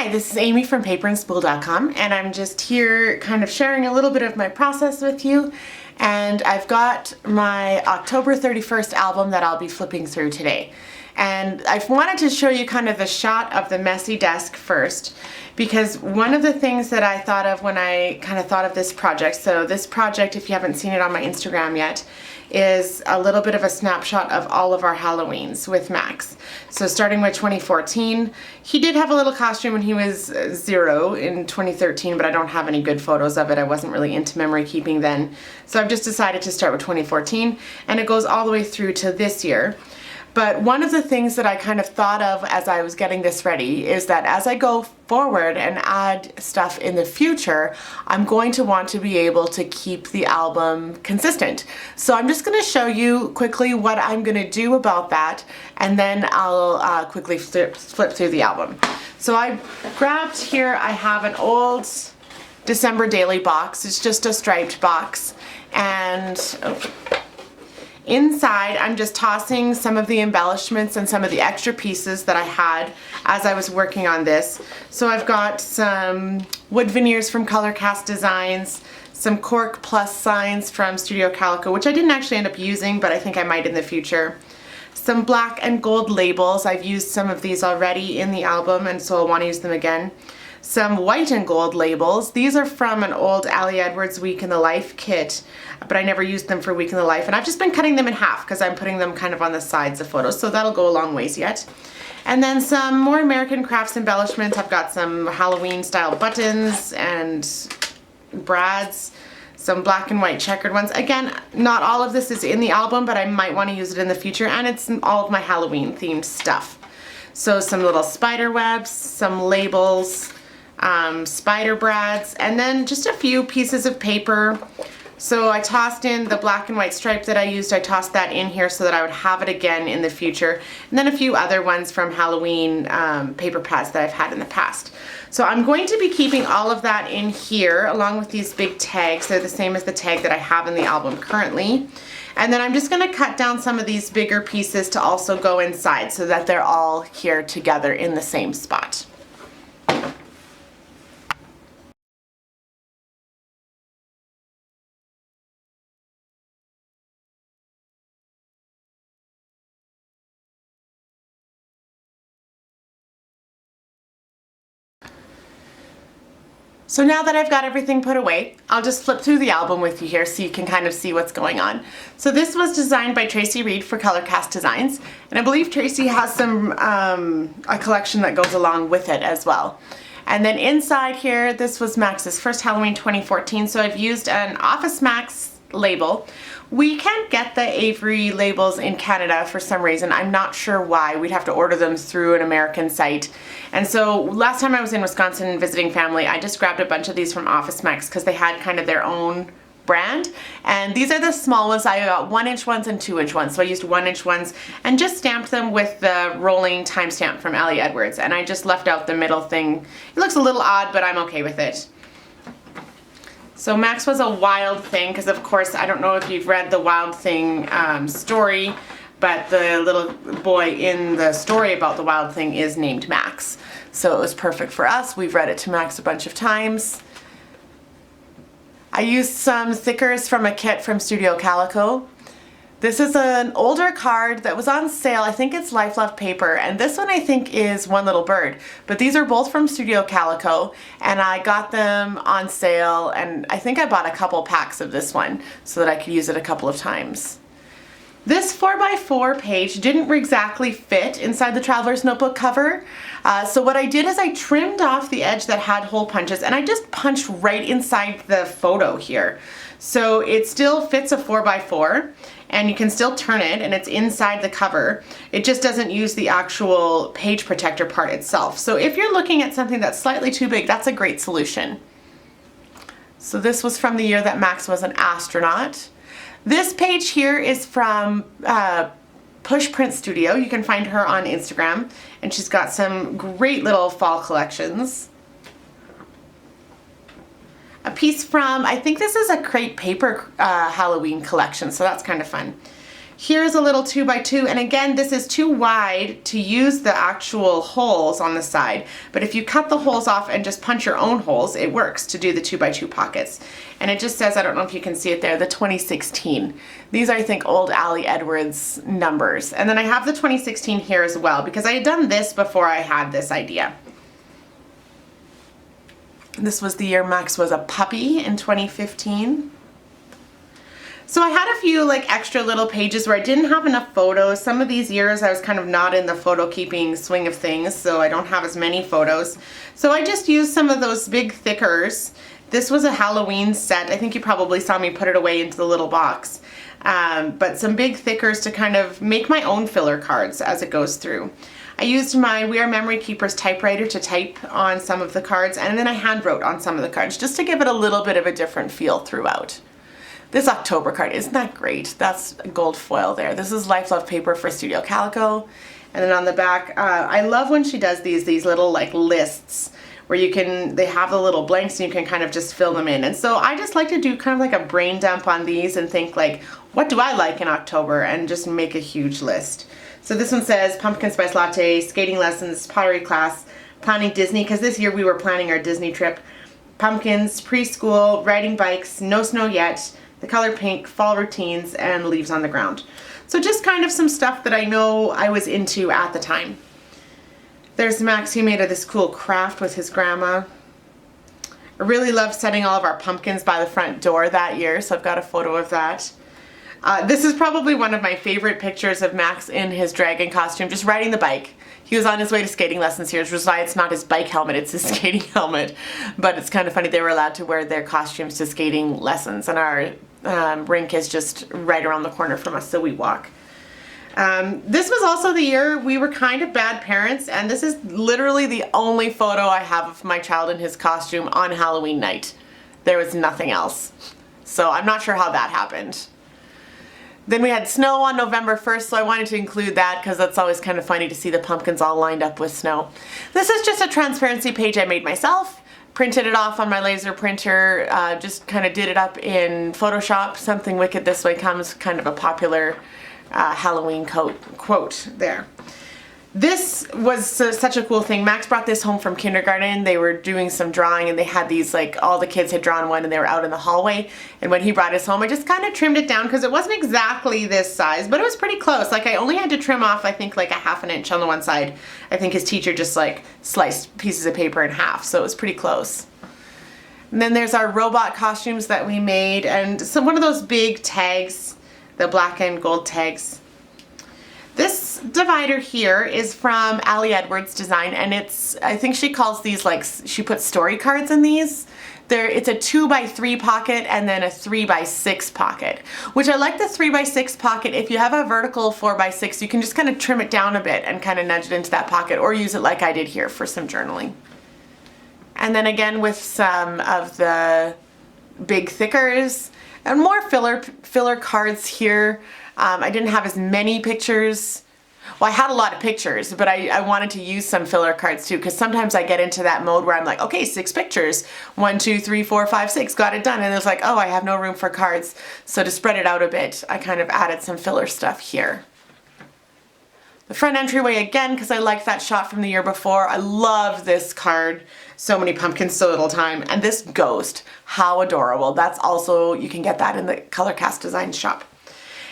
Hi, this is Amy from paperandspool.com, and I'm just here kind of sharing a little bit of my process with you. And I've got my October 31st album that I'll be flipping through today. And I've wanted to show you kind of the shot of the messy desk first, because one of the things that I thought of when I kind of thought of this project, so this project, if you haven't seen it on my Instagram yet, is a little bit of a snapshot of all of our Halloweens with Max. So starting with 2014, he did have a little costume when he was 0 in 2013, but I don't have any good photos of it. I wasn't really into memory keeping then. So I've just decided to start with 2014, and it goes all the way through to this year. But one of the things that I kind of thought of as I was getting this ready is that as I go forward and add stuff in the future, I'm going to want to be able to keep the album consistent. So I'm just going to show you quickly what I'm going to do about that, and then I'll quickly flip through the album. So I grabbed here, I have an old December Daily box. It's just a striped box, and inside, I'm just tossing some of the embellishments and some of the extra pieces that I had as I was working on this. So I've got some wood veneers from Color Cast Designs, some cork plus signs from Studio Calico, which I didn't actually end up using, but I think I might in the future. Some black and gold labels. I've used some of these already in the album, and so I'll want to use them again. Some white and gold labels. These are from an old Ali Edwards Week in the Life kit, but I never used them for Week in the Life, and I've just been cutting them in half because I'm putting them kind of on the sides of photos, so that'll go a long ways yet. And then some more American Crafts embellishments. I've got some Halloween style buttons and brads, some black and white checkered ones. Again, not all of this is in the album, but I might want to use it in the future, and it's all of my Halloween themed stuff. So some little spider webs, some labels, spider brads, and then just a few pieces of paper. So I tossed in the black and white stripe that I used. I tossed that in here so that I would have it again in the future. And then a few other ones from Halloween paper pads that I've had in the past. So I'm going to be keeping all of that in here along with these big tags. They're the same as the tag that I have in the album currently. And then I'm just going to cut down some of these bigger pieces to also go inside so that they're all here together in the same spot. So now that I've got everything put away, I'll just flip through the album with you here so you can kind of see what's going on. So this was designed by Tracy Reed for Color Cast Designs, and I believe Tracy has some a collection that goes along with it as well. And then inside here, this was Max's first Halloween 2014, so I've used an Office Max label. We can't get the Avery labels in Canada for some reason. I'm not sure why. We'd have to order them through an American site. And so last time I was in Wisconsin visiting family, I just grabbed a bunch of these from Office Max because they had kind of their own brand. And these are the small ones. I got 1-inch ones and 2-inch ones. So I used 1-inch ones and just stamped them with the rolling timestamp from Ali Edwards. And I just left out the middle thing. It looks a little odd, but I'm okay with it. So Max was a Wild Thing because, of course, I don't know if you've read the Wild Thing story, but the little boy in the story about the Wild Thing is named Max. So it was perfect for us. We've read it to Max a bunch of times. I used some thickers from a kit from Studio Calico. This is an older card that was on sale. I think it's Life Love paper, and this one I think is One Little Bird. But these are both from Studio Calico, and I got them on sale, and I think I bought a couple packs of this one so that I could use it a couple of times. This 4x4 page didn't exactly fit inside the Traveler's Notebook cover. So what I did is I trimmed off the edge that had hole punches, and I just punched right inside the photo here. So it still fits a 4x4, and you can still turn it, and it's inside the cover. It just doesn't use the actual page protector part itself. So if you're looking at something that's slightly too big, that's a great solution. So this was from the year that Max was an astronaut. This page here is from Push Print Studio. You can find her on Instagram, and she's got some great little fall collections. A piece from, I think this is a crepe paper Halloween collection, so that's kind of fun. Here's a little 2x2, and again, this is too wide to use the actual holes on the side, but if you cut the holes off and just punch your own holes, it works to do the 2x2 pockets. And it just says, I don't know if you can see it there, the 2016. These are, I think, old Ali Edwards numbers. And then I have the 2016 here as well, because I had done this before I had this idea. This was the year Max was a puppy in 2015. So I had a few like extra little pages where I didn't have enough photos. Some of these years I was kind of not in the photo keeping swing of things, so I don't have as many photos. So I just used some of those big thickers. This was a Halloween set. I think you probably saw me put it away into the little box. But some big thickers to kind of make my own filler cards as it goes through. I used my We Are Memory Keepers typewriter to type on some of the cards, and then I hand wrote on some of the cards just to give it a little bit of a different feel throughout. This October card, isn't that great? That's gold foil there. This is Life Love paper for Studio Calico. And then on the back, I love when she does these little like lists where they have the little blanks and you can kind of just fill them in. And so I just like to do kind of like a brain dump on these and think like, what do I like in October? And just make a huge list. So this one says pumpkin spice latte, skating lessons, pottery class, planning Disney, because this year we were planning our Disney trip, pumpkins, preschool, riding bikes, no snow yet, the color pink, fall routines, and leaves on the ground. So just kind of some stuff that I know I was into at the time. There's Max, who made this cool craft with his grandma. I really loved setting all of our pumpkins by the front door that year, so I've got a photo of that. This is probably one of my favorite pictures of Max in his dragon costume, just riding the bike. He was on his way to skating lessons here, which is why it's not his bike helmet, it's his skating helmet. But it's kind of funny, they were allowed to wear their costumes to skating lessons, and our rink is just right around the corner from us, so we walk. This was also the year we were kind of bad parents, and this is literally the only photo I have of my child in his costume on Halloween night. There was nothing else. So I'm not sure how that happened. Then we had snow on November 1st, so I wanted to include that because that's always kind of funny to see the pumpkins all lined up with snow. This is just a transparency page I made myself. Printed it off on my laser printer, just kind of did it up in Photoshop. Something Wicked This Way Comes, kind of a popular Halloween quote there. This was such a cool thing. Max brought this home from kindergarten. They were doing some drawing and they had these, like, all the kids had drawn one and they were out in the hallway. And when he brought us home, I just kind of trimmed it down because it wasn't exactly this size, but it was pretty close. Like, I only had to trim off, I think, like a ½ inch on the one side. I think his teacher just, like, sliced pieces of paper in half, so it was pretty close. And then there's our robot costumes that we made, and one of those big tags, the black and gold tags. This divider here is from Ali Edwards Design, and I think she calls these, like, she puts story cards in these. It's a 2x3 pocket and then a 3x6 pocket, which I like the 3x6 pocket. If you have a vertical 4x6, you can just kind of trim it down a bit and kind of nudge it into that pocket, or use it like I did here for some journaling. And then again with some of the big thickers and more filler cards here. I didn't have as many pictures. Well, I had a lot of pictures, but I wanted to use some filler cards too, because sometimes I get into that mode where I'm like, okay, 6 pictures, 1, 2, 3, 4, 5, 6, got it done. And it's like, oh, I have no room for cards. So to spread it out a bit, I kind of added some filler stuff here. The front entryway again, because I liked that shot from the year before. I love this card. So many pumpkins, so little time. And this ghost, how adorable. That's also, you can get that in the Colorcast Design shop.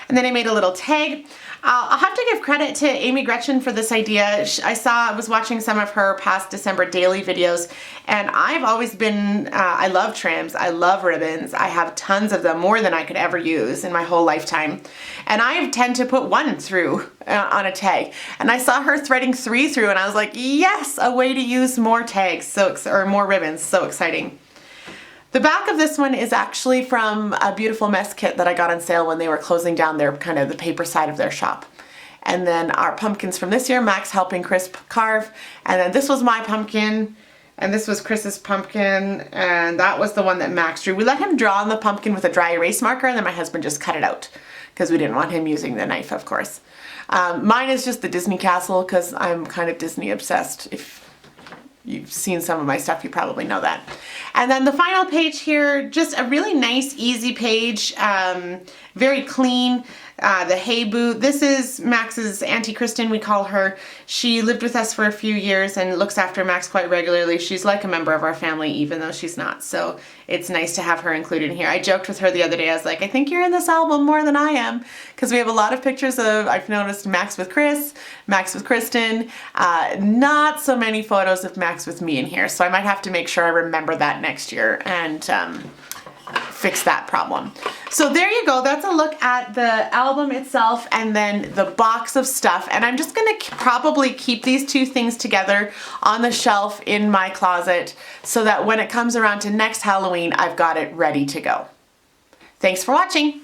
And then I made a little tag. I'll have to give credit to Amy Gretchen for this idea. I was watching some of her past December daily videos, and I've always been, I love trims, I love ribbons. I have tons of them, more than I could ever use in my whole lifetime. And I tend to put 1 through on a tag. And I saw her threading 3 through, and I was like, yes, a way to use more tags, or more ribbons, so exciting. The back of this one is actually from a Beautiful Mess kit that I got on sale when they were closing down their kind of the paper side of their shop. And then our pumpkins from this year, Max helping Chris carve. And then this was my pumpkin, and this was Chris's pumpkin, and that was the one that Max drew. We let him draw on the pumpkin with a dry erase marker, and then my husband just cut it out because we didn't want him using the knife, of course. Mine is just the Disney castle because I'm kind of Disney obsessed. If you've seen some of my stuff, you probably know that. And then the final page here, just a really nice, easy page. very clean. The Hey Boo. This is Max's Auntie Kristen, we call her. She lived with us for a few years and looks after Max quite regularly. She's like a member of our family even though she's not, so it's nice to have her included in here. I joked with her the other day, I was like, I think you're in this album more than I am, because we have a lot of pictures of, I've noticed, Max with Chris, Max with Kristen, not so many photos of Max with me in here, so I might have to make sure I remember that next year and fix that problem. So there you go, that's a look at the album itself and then the box of stuff, and I'm just gonna probably keep these two things together on the shelf in my closet so that when it comes around to next Halloween, I've got it ready to go. Thanks for watching.